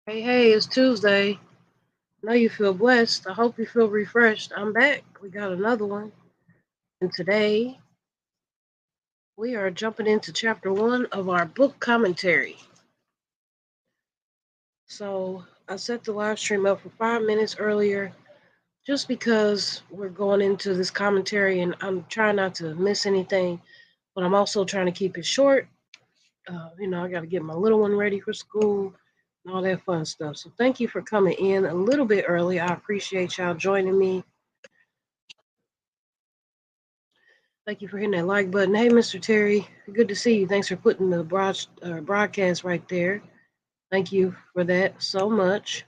Hey, hey, it's Tuesday. Know you feel blessed. I hope you feel refreshed. I'm back. We got another one. And today we are jumping into chapter one of our book commentary. So I set the live stream up for 5 minutes earlier just because we're going into this commentary and I'm trying not to miss anything, but I'm also trying to keep it short. I got to get my little one ready for school and all that fun stuff. So thank you for coming in a little bit early. I appreciate y'all joining me. Thank you for hitting that like button. Hey, Mr. Terry, good to see you. Thanks for putting the broadcast right there. Thank you for that so much.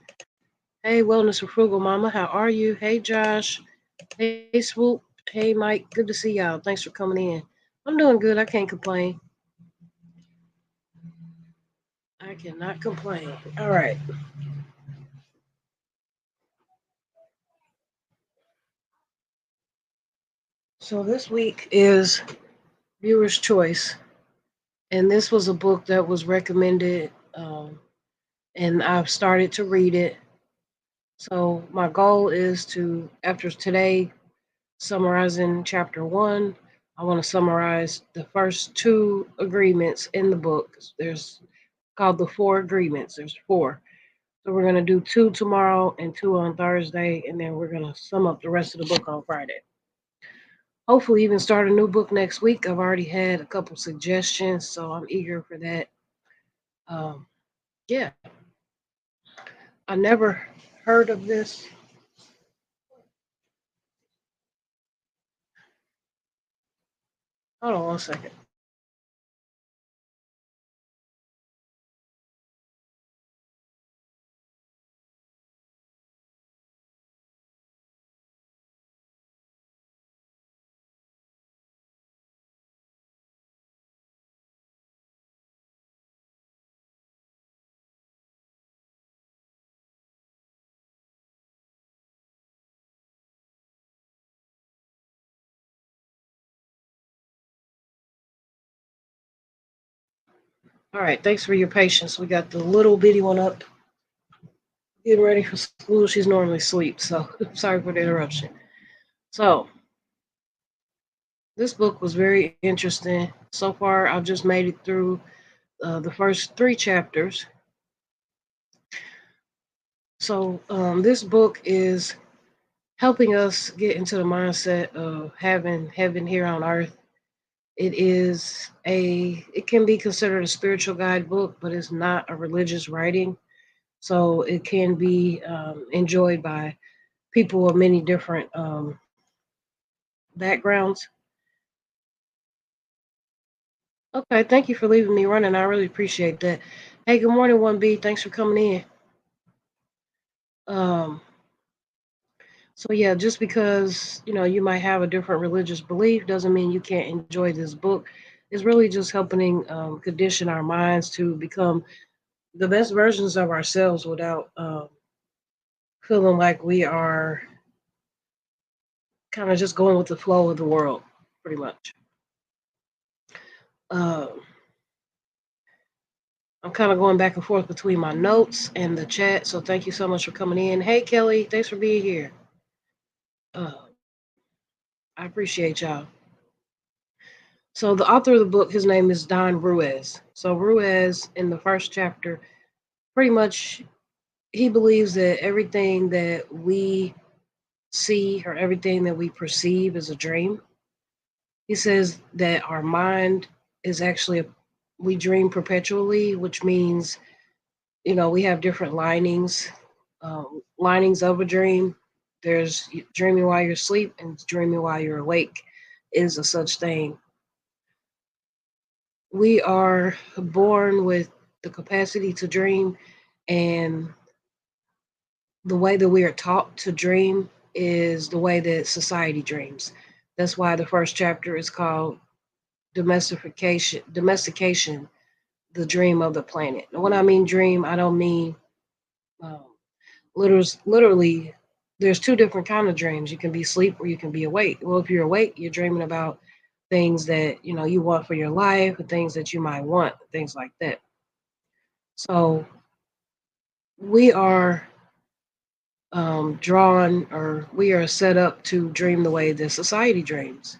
Hey, Wellness for Frugal Mama, how are you? Hey, Josh. Hey, Swoop. Hey, Mike. Good to see y'all. Thanks for coming in. I'm doing good. I can't complain. I cannot complain. All right. So this week is Viewer's Choice, and this was a book that was recommended, and I've started to read it. So my goal is to, after today, summarizing chapter one, I want to summarize the first two agreements in the book. There's called the four agreements. There's four. So we're going to do two tomorrow and two on Thursday, and then we're going to sum up the rest of the book on Friday. Hopefully, even start a new book next week. I've already had a couple suggestions, so I'm eager for that. Um, yeah, I never heard of this. Hold on one second. All right, thanks for your patience. We got the little bitty one up, getting ready for school. She's normally asleep, so sorry for the interruption. So, this book was very interesting. So far, I've just made it through the first three chapters. So, this book is helping us get into the mindset of having heaven here on earth. It can be considered a spiritual guidebook, but it's not a religious writing. So, it can be enjoyed by people of many different backgrounds. Okay, thank you for leaving me running. I really appreciate that. Hey, good morning, 1B. Thanks for coming in. Um, so yeah, just because you might have a different religious belief doesn't mean you can't enjoy this book. It's really just helping condition our minds to become the best versions of ourselves without feeling like we are kind of just going with the flow of the world, pretty much. Um, I'm kind of going back and forth between my notes and the chat, so thank you so much for coming in. Hey, Kelly, thanks for being here. Uh, I appreciate y'all. So the author of the book, his name is Don Ruiz. So Ruiz, in the first chapter, pretty much he believes that everything that we see or everything that we perceive is a dream. He says that our mind is actually we dream perpetually, which means we have different linings of a dream. There's dreaming while you're asleep and dreaming while you're awake is a such thing. We are born with the capacity to dream, and the way that we are taught to dream is the way that society dreams. That's why the first chapter is called domestication, the dream of the planet. And when I mean dream, I don't mean um, literally. There's two different kind of dreams. You can be asleep or you can be awake. Well, if you're awake, you're dreaming about things that you want for your life, or things that you might want, things like that. So we are drawn, or we are set up to dream the way that society dreams.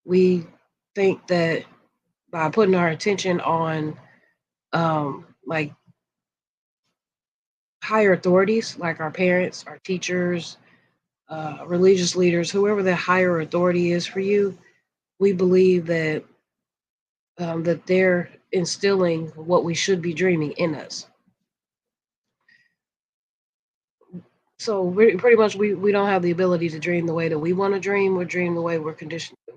We think that by putting our attention on like higher authorities, like our parents, our teachers, religious leaders, whoever the higher authority is for you, we believe that they're instilling what we should be dreaming in us. So pretty much we don't have the ability to dream the way that we want to dream. We're dreaming the way we're conditioned to.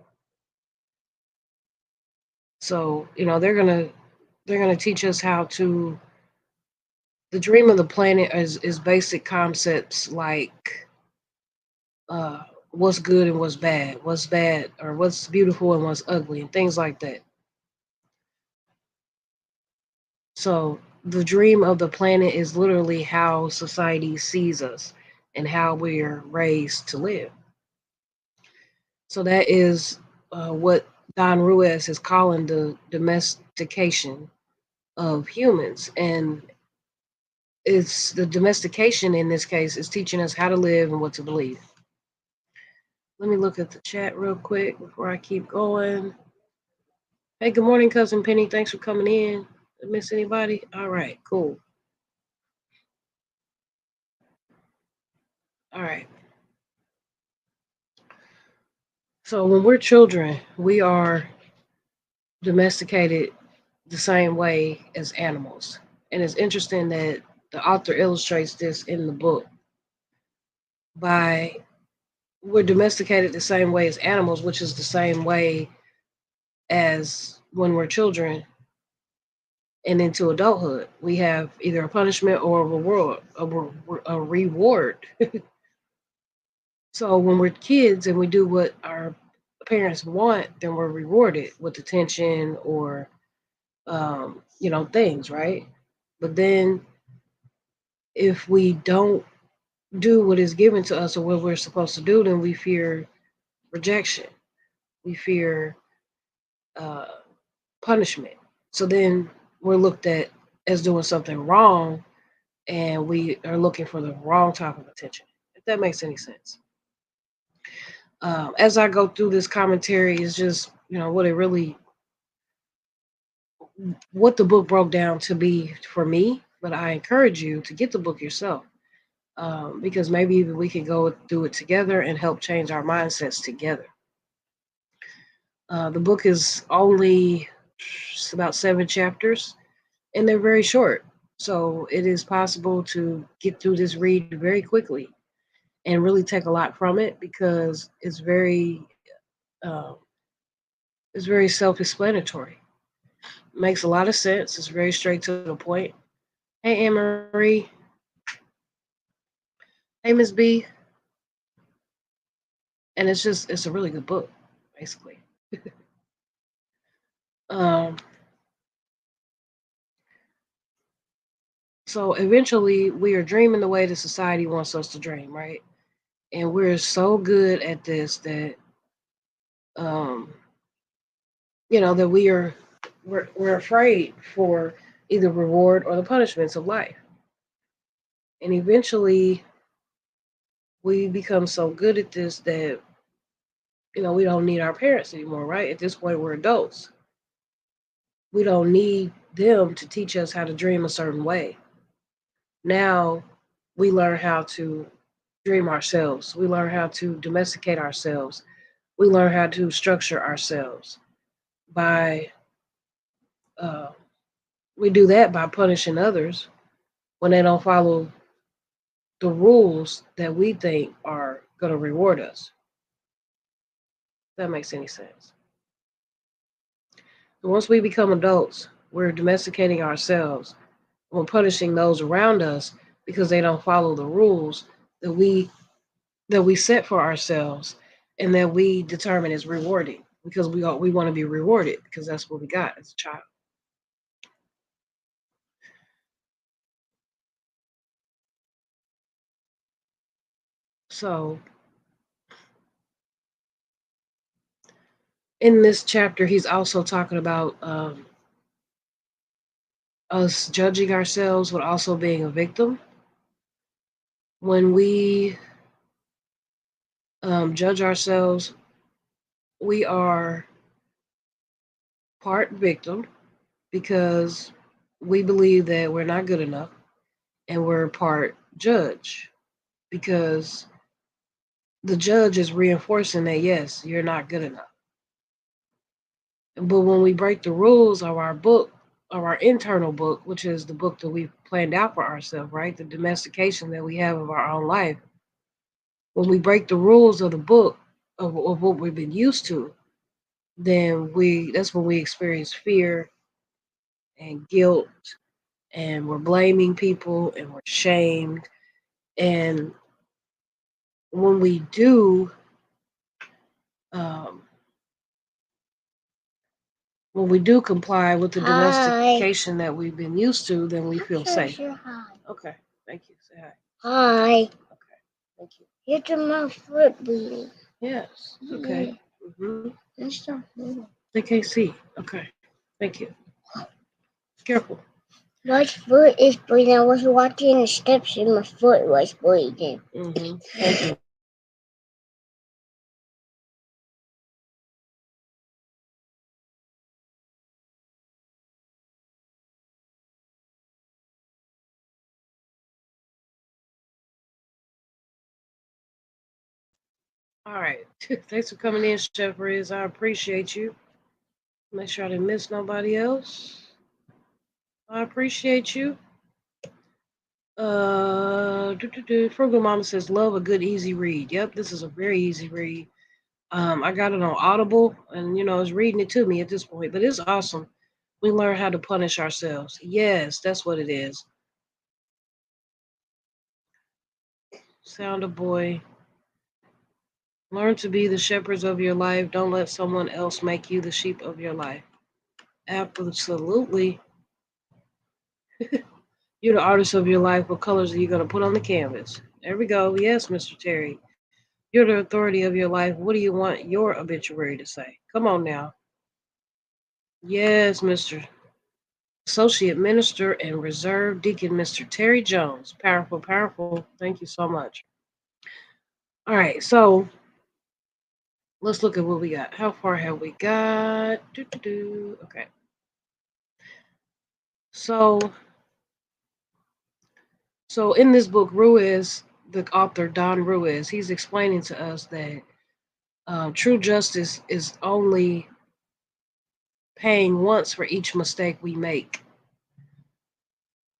So they're gonna teach us how to. The dream of the planet is basic concepts like uh, what's good and what's bad, or what's beautiful and what's ugly, and things like that. So the dream of the planet is literally how society sees us and how we're raised to live. So that is what Don Ruiz is calling the domestication of humans. And it's the domestication in this case is teaching us how to live and what to believe. Let me look at the chat real quick before I keep going. Hey, good morning, cousin Penny. Thanks for coming in. Did I miss anybody? All right, cool. All right. So when we're children, we are domesticated the same way as animals. And it's interesting that the author illustrates this in the book by we're domesticated the same way as animals, which is the same way as when we're children and into adulthood. We have either a punishment or a reward. A reward. So when we're kids and we do what our parents want, then we're rewarded with attention or things, right? But then if we don't do what is given to us or what we're supposed to do, then we fear rejection. We fear uh, punishment. So then we're looked at as doing something wrong, and we are looking for the wrong type of attention. If that makes any sense. As I go through this commentary, is just what the book broke down to be for me. But I encourage you to get the book yourself, because maybe even we can go through it together and help change our mindsets together. The book is only about 7 chapters, and they're very short. So it is possible to get through this read very quickly and really take a lot from it because uh, it's very self-explanatory. Makes a lot of sense. It's very straight to the point. Hey, Anne Marie. Hey, Miss B. And it's a really good book, basically. Um, so eventually, we are dreaming the way the society wants us to dream, right? And we're so good at this that um, that we're afraid for either reward or the punishments of life. And eventually, we become so good at this that we don't need our parents anymore, right? At this point, we're adults. We don't need them to teach us how to dream a certain way. Now we learn how to dream ourselves. We learn how to domesticate ourselves. We learn how to structure ourselves by uh, we do that by punishing others when they don't follow the rules that we think are going to reward us. If that makes any sense. Once we become adults, we're domesticating ourselves. We're punishing those around us because they don't follow the rules that we set for ourselves and that we determine is rewarding because we want to be rewarded because that's what we got as a child. So in this chapter, he's also talking about us judging ourselves, but also being a victim. When we judge ourselves, we are part victim because we believe that we're not good enough, and we're part judge because the judge is reinforcing that yes, you're not good enough. But when we break the rules of our book, of our internal book, which is the book that we've planned out for ourselves, right? The domestication that we have of our own life, when we break the rules of the book of what we've been used to, then we that's when we experience fear and guilt, and we're blaming people and we're shamed. And when we do um, when we do comply with the domestication that we've been used to, then we feel safe. Okay, thank you. Say hi. Hi. Okay, thank you. It's my foot bleeding. Yes. Okay. Mm-hmm. They can't see. Okay. Thank you. Careful. My foot is bleeding. I was watching the steps and my foot was bleeding. Mm-hmm. Thank you. All right. Thanks for coming in, Chef Riz. I appreciate you. Make sure I didn't miss nobody else. I appreciate you. Frugal Mama says, love a good, easy read. Yep, this is a very easy read. I got it on Audible, and it's reading it to me at this point. But it's awesome. We learn how to punish ourselves. Yes, that's what it is. Sounder boy, learn to be the shepherds of your life. Don't let someone else make you the sheep of your life. Absolutely. You're the artist of your life. What colors are you going to put on the canvas? There we go. Yes, Mr. Terry. You're the authority of your life. What do you want your obituary to say? Come on now. Yes, Mr. Associate Minister and Reserve Deacon, Mr. Terry Jones. Powerful, powerful. Thank you so much. All right, so let's look at what we got. How far have we got? Okay. So, so in this book, Ruiz, the author Don Ruiz, he's explaining to us that true justice is only paying once for each mistake we make,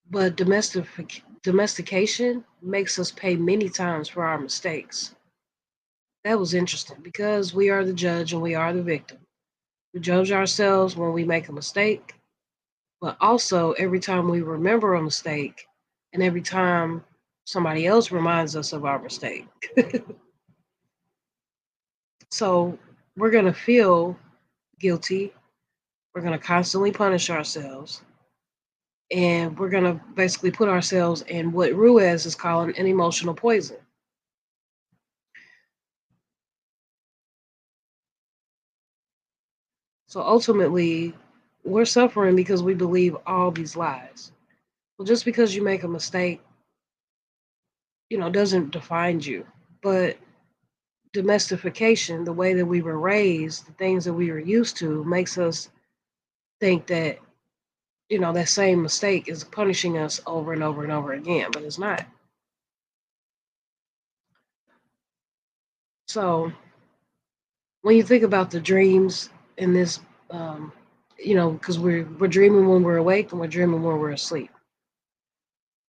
but domestication makes us pay many times for our mistakes. That was interesting because we are the judge and we are the victim. We judge ourselves when we make a mistake, but also every time we remember a mistake and every time somebody else reminds us of our mistake. So we're going to feel guilty. We're going to constantly punish ourselves. And we're going to basically put ourselves in what Ruiz is calling an emotional poison. So ultimately, we're suffering because we believe all these lies. Well, just because you make a mistake, doesn't define you. But domestication, the way that we were raised, the things that we were used to, makes us think that, that same mistake is punishing us over and over and over again, but it's not. So when you think about the dreams in this, um, because we're dreaming when we're awake and we're dreaming when we're asleep.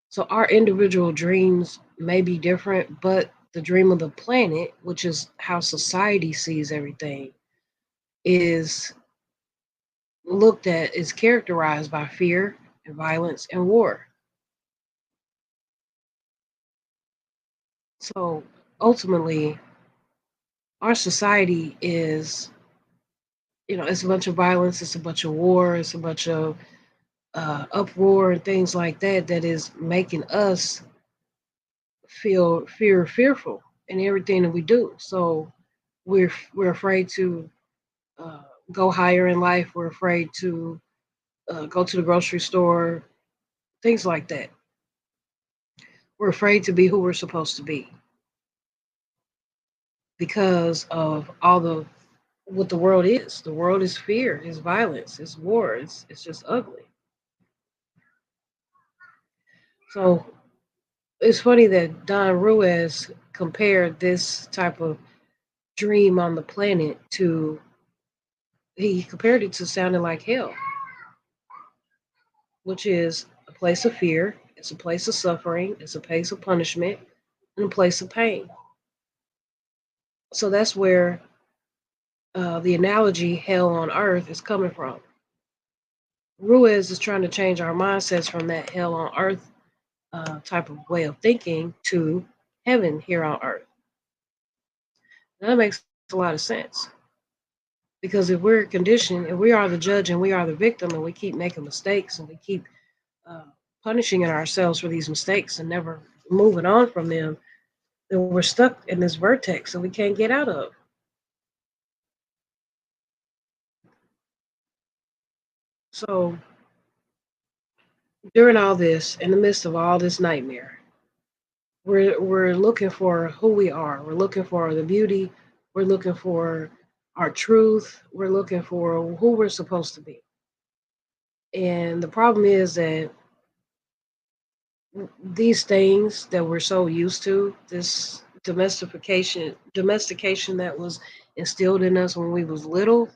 So our individual dreams may be different, but the dream of the planet, which is how society sees everything, is looked at is characterized by fear and violence and war. So ultimately, our society is, it's a bunch of violence, it's a bunch of war, it's a bunch of uproar and things like that that is making us feel fearful in everything that we do. So we're afraid to uh, go higher in life. We're afraid to go to the grocery store, things like that. We're afraid to be who we're supposed to be because of all the what the world is. The world is fear, is violence, is war. It's just ugly. So it's funny that Don Ruiz compared this type of dream on the planet to he compared it to sounding like hell, which is a place of fear, it's a place of suffering, it's a place of punishment, and a place of pain. So that's where the analogy hell on earth is coming from. Ruiz is trying to change our mindsets from that hell on earth type of way of thinking to heaven here on earth. And that makes a lot of sense because if we're conditioned, if we are the judge and we are the victim, and we keep making mistakes and we keep uh, punishing ourselves for these mistakes and never moving on from them, then we're stuck in this vertex that we can't get out of. So during all this, in the midst of all this nightmare, we're looking for who we are. We're looking for the beauty. We're looking for our truth. We're looking for who we're supposed to be. And the problem is that these things that we're so used to, this domestication that was instilled in us when we was little,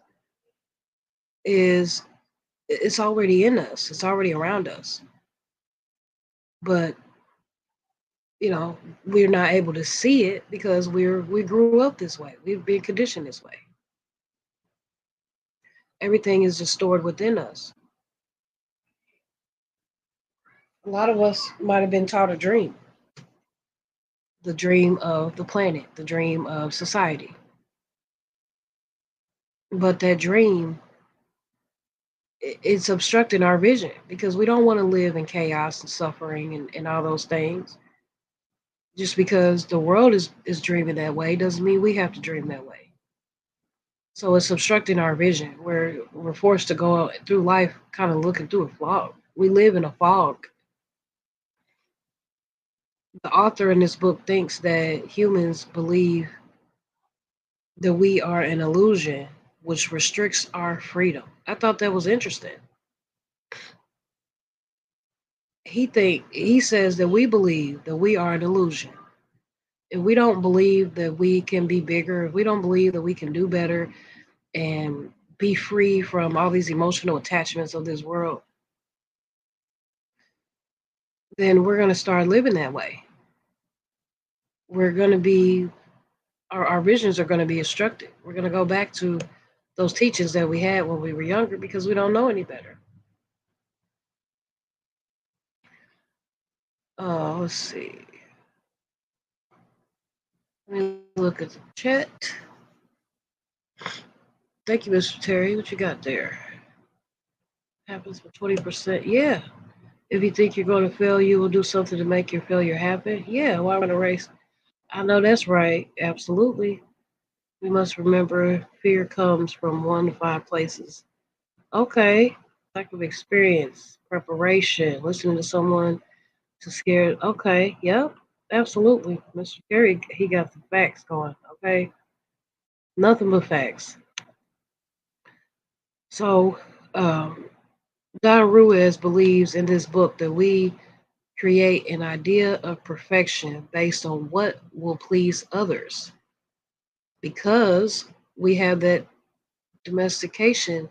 is it's already in us. It's already around us. But we're not able to see it because we grew up this way. We've been conditioned this way. Everything is just stored within us. A lot of us might have been taught a dream, the dream of the planet, the dream of society. But that dream, it's obstructing our vision because we don't want to live in chaos and suffering and all those things. Just because the world is dreaming that way doesn't mean we have to dream that way. So it's obstructing our vision. We're forced to go through life kind of looking through a fog. We live in a fog. The author in this book thinks that humans believe that we are an illusion, which restricts our freedom. I thought that was interesting. He says that we believe that we are an illusion. If we don't believe that we can be bigger, if we don't believe that we can do better and be free from all these emotional attachments of this world, then we're going to start living that way. We're going to be our visions are going to be obstructed. We're going to go back to those teachings that we had when we were younger because we don't know any better. Let's see. Let me look at the chat. Thank you, Mr. Terry. What you got there? Happens for 20%. Yeah. If you think you're going to fail, you will do something to make your failure happen. Yeah. Why run a race? I know that's right. Absolutely. We must remember fear comes from 1 to 5 places. Okay. Lack of experience, preparation, listening to someone to scare. Okay. Yep. Absolutely. Mr. Terry, he got the facts going. Okay. Nothing but facts. So, um, Don Ruiz believes in this book that we create an idea of perfection based on what will please others because we have that domestication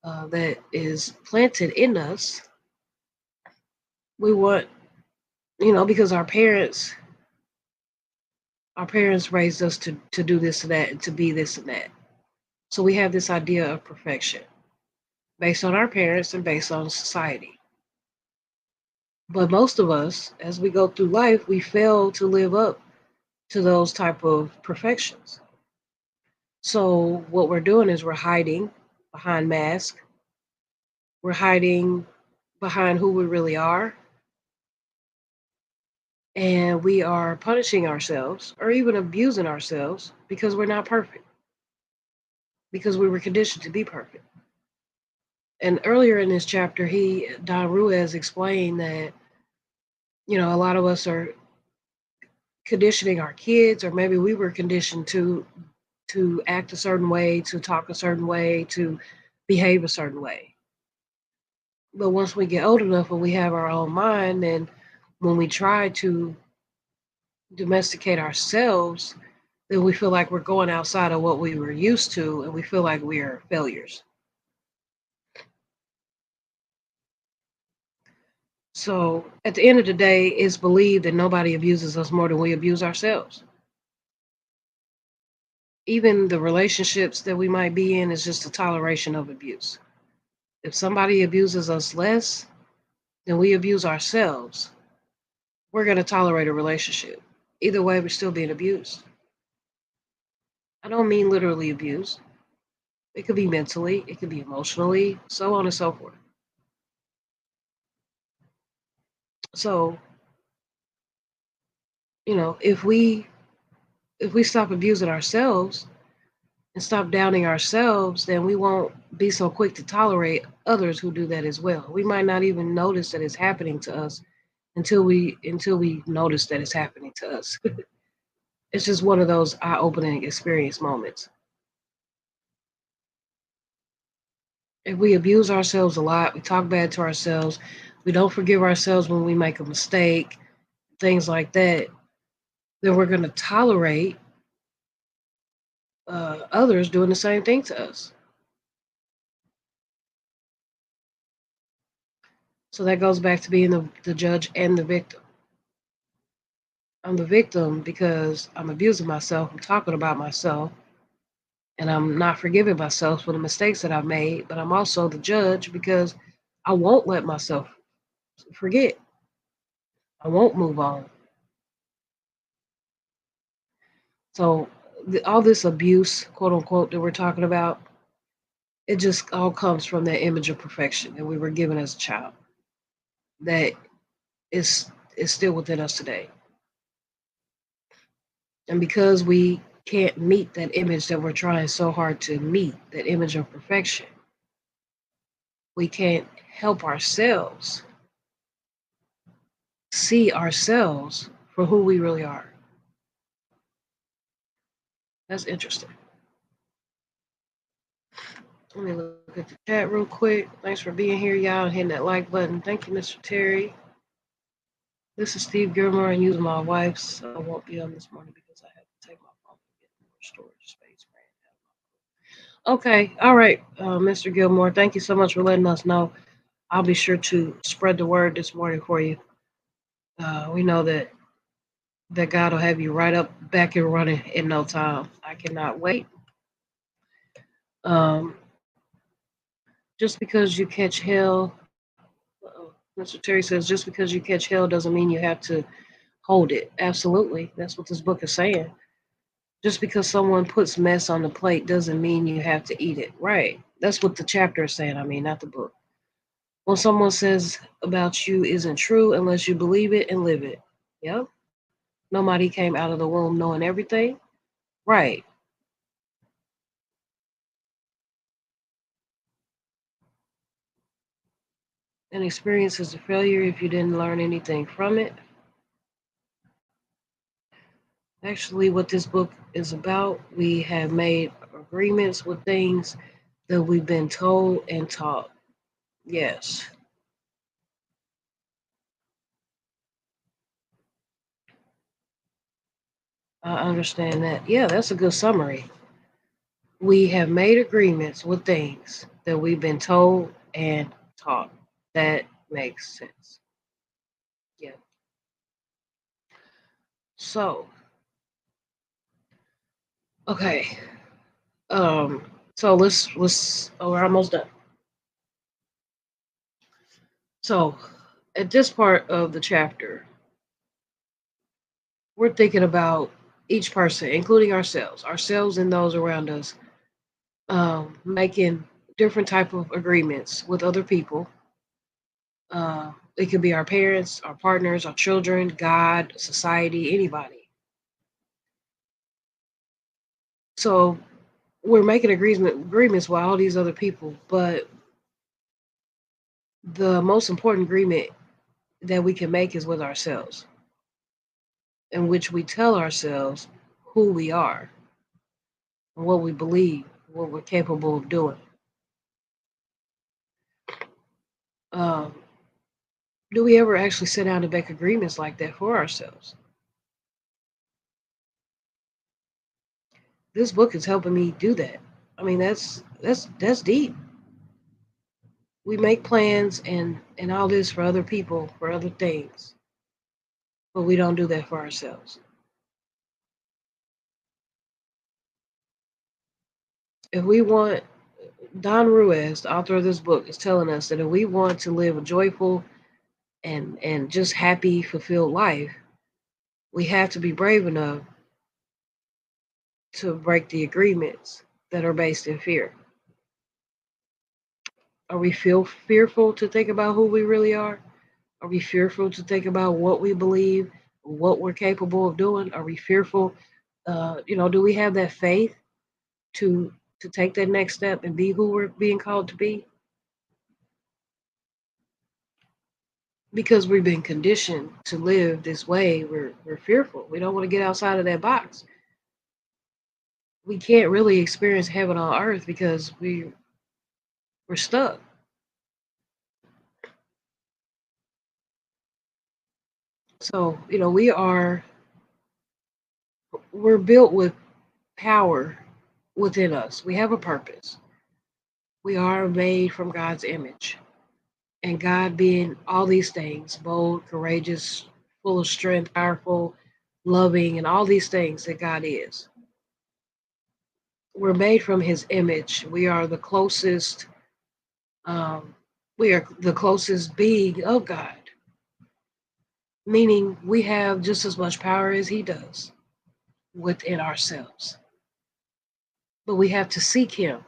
that is planted in us. We want, because our parents raised us to do this and that and to be this and that. So we have this idea of perfection based on our parents and based on society. But most of us, as we go through life, we fail to live up to those type of perfections. So what we're doing is we're hiding behind masks. We're hiding behind who we really are, and we are punishing ourselves or even abusing ourselves because we're not perfect, because we were conditioned to be perfect. And earlier in this chapter, Don Ruiz explained that a lot of us are conditioning our kids, or maybe we were conditioned to act a certain way, to talk a certain way, to behave a certain way. But once we get old enough and we have our own mind, then when we try to domesticate ourselves, then we feel like we're going outside of what we were used to, and we feel like we are failures. So at the end of the day, it's believed that nobody abuses us more than we abuse ourselves. Even the relationships that we might be in is just a toleration of abuse. If somebody abuses us less than we abuse ourselves, we're going to tolerate a relationship. Either way, we're still being abused. I don't mean literally abused. It could be mentally, it could be emotionally, so on and so forth. So, if we stop abusing ourselves and stop downing ourselves, then we won't be so quick to tolerate others who do that as well. We might not even notice that it's happening to us until we notice that it's happening to us. It's just one of those eye-opening experience moments. If we abuse ourselves a lot, we talk bad to ourselves, we don't forgive ourselves when we make a mistake, things like that, then we're going to tolerate others doing the same thing to us. So that goes back to being the judge and the victim. I'm the victim because I'm abusing myself, I'm talking about myself, and I'm not forgiving myself for the mistakes that I've made, but I'm also the judge because I won't let myself forget. I won't move on. So all this abuse, quote unquote, that we're talking about, it just all comes from that image of perfection that we were given as a child. That is still within us today. And because we can't meet that image that we're trying so hard to meet, that image of perfection, we can't help ourselves see ourselves for who we really are. That's interesting. Let me look at the chat real quick. Thanks for being here, y'all, and hitting that like button. Thank you, Mr. Terry. This is Steve Gilmore. I'm using my wife's, so I won't be on this morning because I have to take my phone to get more storage space. Okay, all right, Mr. Gilmore. Thank you so much for letting us know. I'll be sure to spread the word this morning for you. We know that God will have you right up back and running in no time. I cannot wait. Um, just because you catch hell, Mr. Terry says, just because you catch hell doesn't mean you have to hold it. Absolutely, that's what this book is saying. Just because someone puts mess on the plate doesn't mean you have to eat it. Right. That's what the chapter is saying. I mean, not the book. When someone says about you isn't true unless you believe it and live it. Yep. Nobody came out of the womb knowing everything. Right. An experience is a failure if you didn't learn anything from it. Actually, what this book is about, we have made agreements with things that we've been told and taught. Yes, I understand that. Yeah, that's a good summary. We have made agreements with things that we've been told and taught. That makes sense. Yeah. So, okay. Um, so let's oh, we're almost done. So, at this part of the chapter, we're thinking about each person, including ourselves and those around us, making different type of agreements with other people. It could be our parents, our partners, our children, God, society, anybody. So we're making agreements with all these other people, but The most important agreement that we can make is with ourselves, in which we tell ourselves who we are and what we believe, what we're capable of doing. Um, do we ever actually sit down and make agreements like that for ourselves? This book is helping me do that. I mean, that's deep. We make plans and all this for other people, for other things, but we don't do that for ourselves. If we want, Don Ruiz, the author of this book, is telling us that if we want to live a joyful and just happy, fulfilled life, we have to be brave enough to break the agreements that are based in fear. Are we feel fearful to think about who we really are? Are we fearful to think about what we believe, what we're capable of doing? Are we fearful? Do we have that faith to to take that next step and be who we're being called to be? Because we've been conditioned to live this way, we're fearful. We don't want to get outside of that box. We can't really experience heaven on earth because we're stuck. So we're built with power within us. We have a purpose. We are made from God's image. And God being all these things, bold, courageous, full of strength, powerful, loving, and all these things that God is. We're made from his image. Um, we are the closest being of God, meaning we have just as much power as he does within ourselves. But we have to seek him.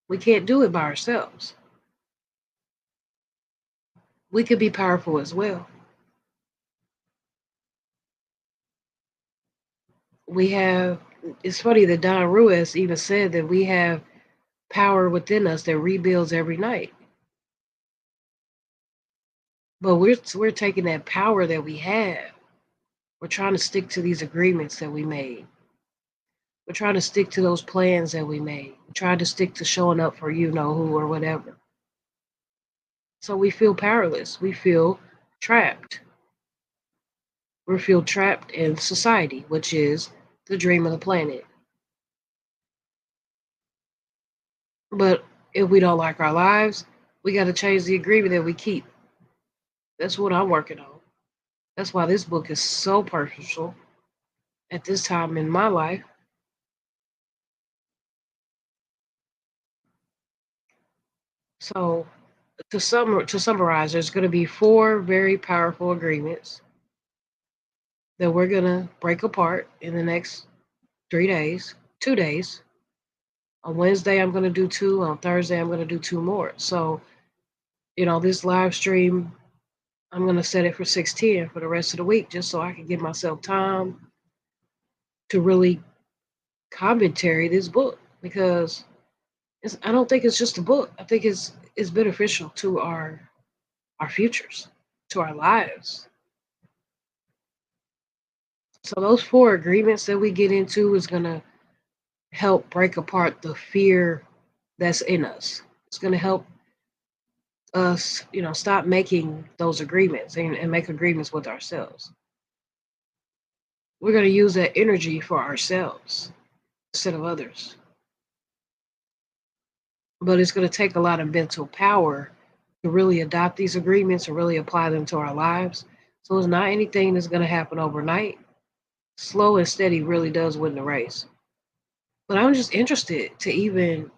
We can't do it by ourselves. We could be powerful as well. We have, it's funny that Don Ruiz even said that we have power within us that rebuilds every night. But we're taking that power that we have. We're trying to stick to these agreements that we made. We're trying to stick to those plans that we made. We're trying to stick to showing up for you know who or whatever. So we feel powerless. We feel trapped. We feel trapped in society, which is the dream of the planet. But if we don't like our lives, we got to change the agreement that we keep. That's what I'm working on. That's why this book is so purposeful at this time in my life. So to summarize, there's going to be four very powerful agreements that we're going to break apart in the next 3 days, 2 days. On Wednesday, I'm going to do two. On Thursday, I'm going to do two more. So, this live stream, I'm going to set it for 6:10 for the rest of the week, just so I can give myself time to really commentary this book because I don't think it's just a book. I think it's beneficial to our futures, to our lives. So those four agreements that we get into is going to help break apart the fear that's in us. It's going to help us, stop making those agreements and make agreements with ourselves. We're going to use that energy for ourselves instead of others. But it's going to take a lot of mental power to really adopt these agreements and really apply them to our lives. So it's not anything that's going to happen overnight. Slow and steady really does win the race. But I'm just interested to even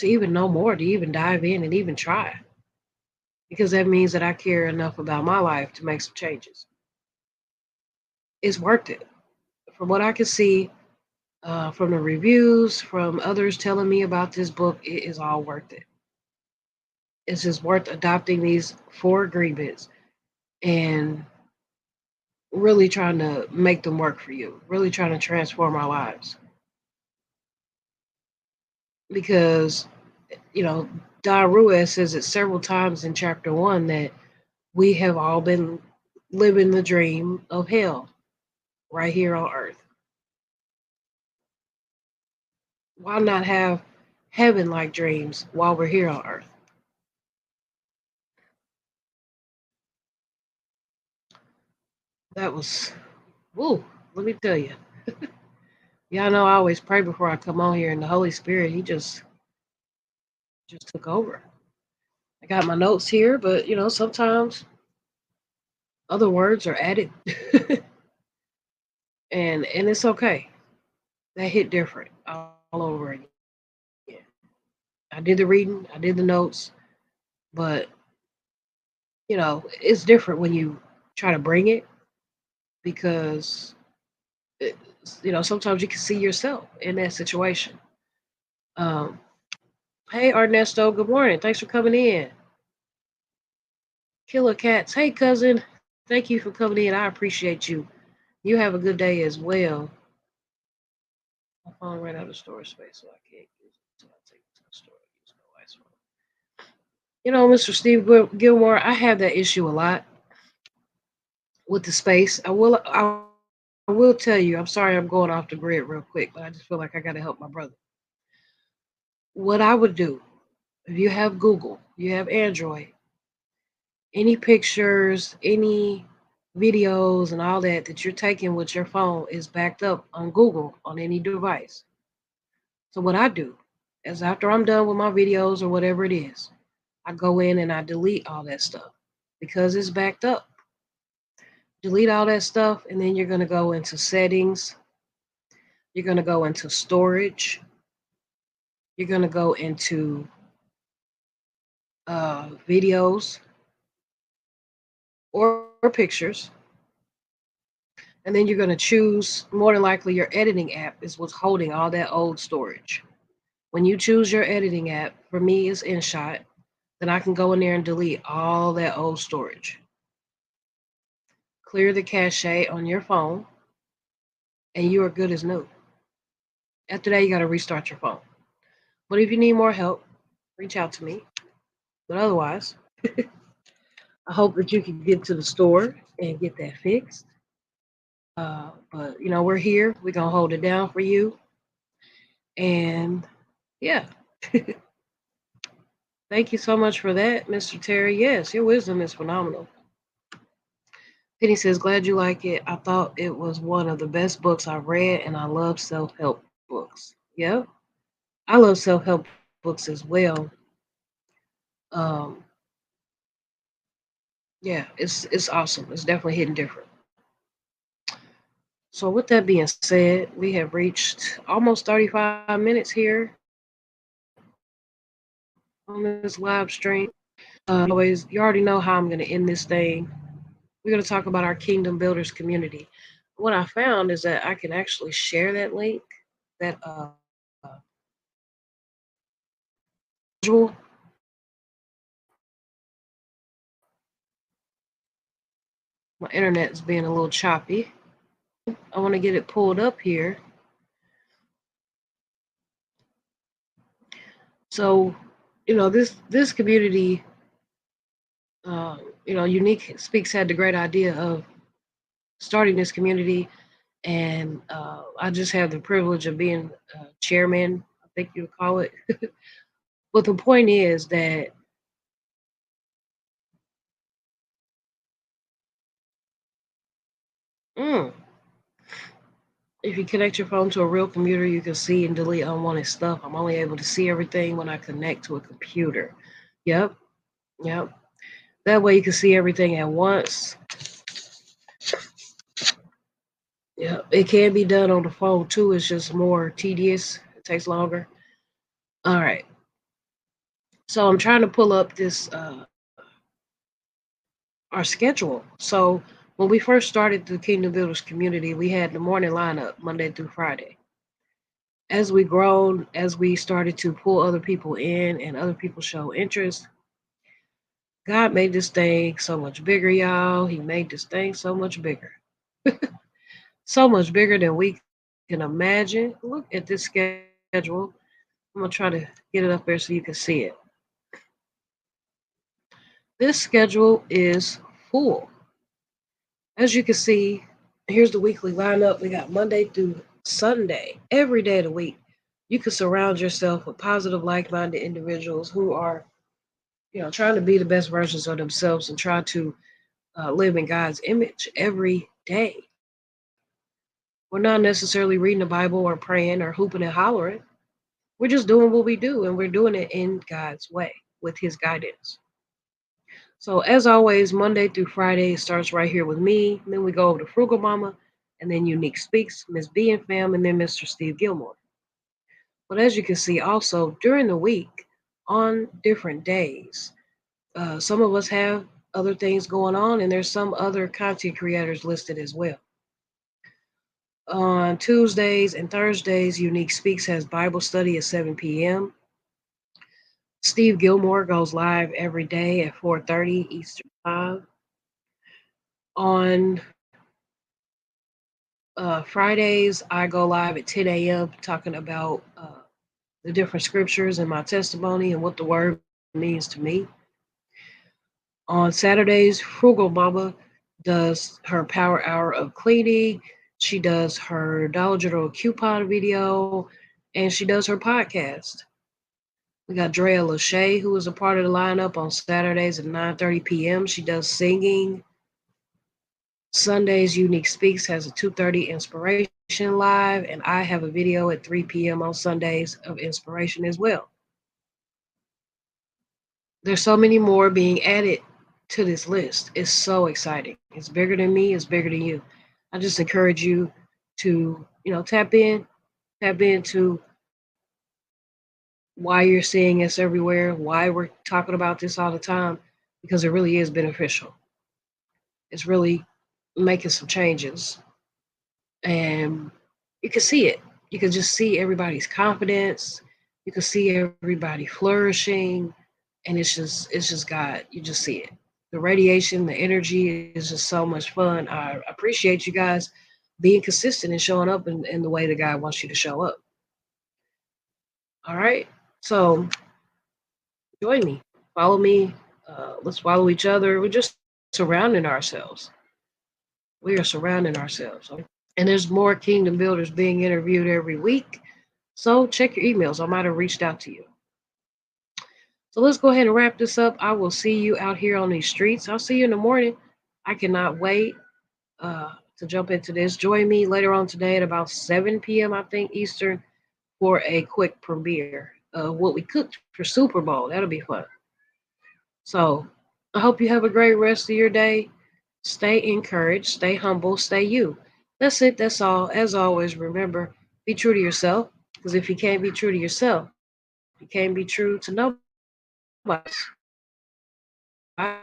know more, to even dive in and even try, because that means that I care enough about my life to make some changes. It's worth it. From what I can see, from the reviews, from others telling me about this book, it is all worth it. It's just worth adopting these four agreements and really trying to make them work for you, really trying to transform our lives. Because, you know, Daru says it several times in chapter one that we have all been living the dream of hell right here on earth. Why not have heaven like dreams while we're here on earth? That was, woo, let me tell you. Y'all know I always pray before I come on here, and the Holy Spirit, He just took over. I got my notes here, but sometimes other words are added, and it's okay. That hit different all over again. I did the reading, I did the notes, but it's different when you try to bring it because sometimes you can see yourself in that situation. Um, hey Ernesto, good morning. Thanks for coming in. Killer Cats, hey cousin. Thank you for coming in. I appreciate you. You have a good day as well. My phone ran out of storage space, so I can't use it until I take it to the store. Use my wife's phone. Mr. Steve Gilmore, I have that issue a lot with the space. I will tell you. I'm sorry, I'm going off the grid real quick, but I just feel like I got to help my brother. What I would do if you have Google, you have Android, any pictures, any videos, and all that you're taking with your phone is backed up on Google on any device. So what I do is after I'm done with my videos or whatever it is, I go in and I delete all that stuff because it's backed up. Delete all that stuff, and then you're going to go into settings. You're going to go into storage. You're going to go into videos or pictures. And then you're going to choose, more than likely, your editing app is what's holding all that old storage. When you choose your editing app, for me, it's InShot, then I can go in there and delete all that old storage. Clear the cache on your phone, and you are good as new. After that, you got to restart your phone. But if you need more help, reach out to me. But otherwise, I hope that you can get to the store and get that fixed. But we're here. We're gonna hold it down for you. And yeah, thank you so much for that, Mr. Terry. Yes, your wisdom is phenomenal. Penny says, glad you like it. I thought it was one of the best books I've read, and I love self help books. Yep, I love self help books as well. Um, yeah, it's awesome. It's definitely hitting different. So, with that being said, we have reached almost 35 minutes here on this live stream. Always, you already know how I'm going to end this thing. We're going to talk about our Kingdom Builders community. What I found is that I can actually share that link, that schedule. My internet is being a little choppy. I want to get it pulled up here. So, this community, Unique Speaks had the great idea of starting this community, and I just have the privilege of being chairman, I think you would call it. But the point is that mm, if you connect your phone to a real computer, you can see and delete unwanted stuff. I'm only able to see everything when I connect to a computer. Yep, yep. That way you can see everything at once. Yeah, it can be done on the phone too. It's just more tedious. It takes longer. All right. So I'm trying to pull up this our schedule. So when we first started the Kingdom Builders community, we had the morning lineup Monday through Friday. As we grown, as we started to pull other people in and other people show interest, God made this thing so much bigger, y'all. He made this thing so much bigger. So much bigger than we can imagine. Look at this schedule. I'm gonna try to get it up there so you can see it. This schedule is full. As you can see, here's the weekly lineup. We got Monday through Sunday, every day of the week. You can surround yourself with positive, like-minded individuals who are, trying to be the best versions of themselves and try to live in God's image every day. We're not necessarily reading the Bible or praying or hooping and hollering. We're just doing what we do, and we're doing it in God's way with His guidance. So, as always, Monday through Friday starts right here with me. Then we go over to Frugal Mama, and then Unique Speaks, Miss B and Fam, and then Mr. Steve Gilmore. But as you can see, also during the week, on different days, some of us have other things going on, and there's some other content creators listed as well. On Tuesdays and Thursdays, Unique Speaks has Bible study at 7 p.m. Steve Gilmore goes live every day at 4:30 Eastern Time. On Fridays, I go live at 10 a.m. talking about the different scriptures and my testimony and what the word means to me. On Saturdays, Frugal Mama does her power hour of cleaning. She does her Dollar General coupon video, and she does her podcast. We got Drea Lachey, who is a part of the lineup on Saturdays at 9:30 p.m. She does singing. Sundays, Unique Speaks has a 2:30 inspiration live, and I have a video at 3 p.m. on Sundays of inspiration as well. There's so many more being added to this list. It's so exciting. It's bigger than me, it's bigger than you. I just encourage you to, tap into why you're seeing us everywhere, why we're talking about this all the time, because it really is beneficial. It's really making some changes. And you can see it. You can just see everybody's confidence. You can see everybody flourishing, and it's just God. You just see it. The radiation, the energy is just so much fun. I appreciate you guys being consistent and showing up in the way that God wants you to show up. All right. So join me. Follow me. Let's follow each other. We're just surrounding ourselves. We are surrounding ourselves. Okay? And there's more kingdom builders being interviewed every week. So check your emails. I might have reached out to you. So let's go ahead and wrap this up. I will see you out here on these streets. I'll see you in the morning. I cannot wait to jump into this. Join me later on today at about 7 p.m., I think, Eastern, for a quick premiere of what we cooked for Super Bowl. That'll be fun. So I hope you have a great rest of your day. Stay encouraged, stay humble, stay you. That's it. That's all. As always, remember, be true to yourself. Because if you can't be true to yourself, you can't be true to nobody else. Bye.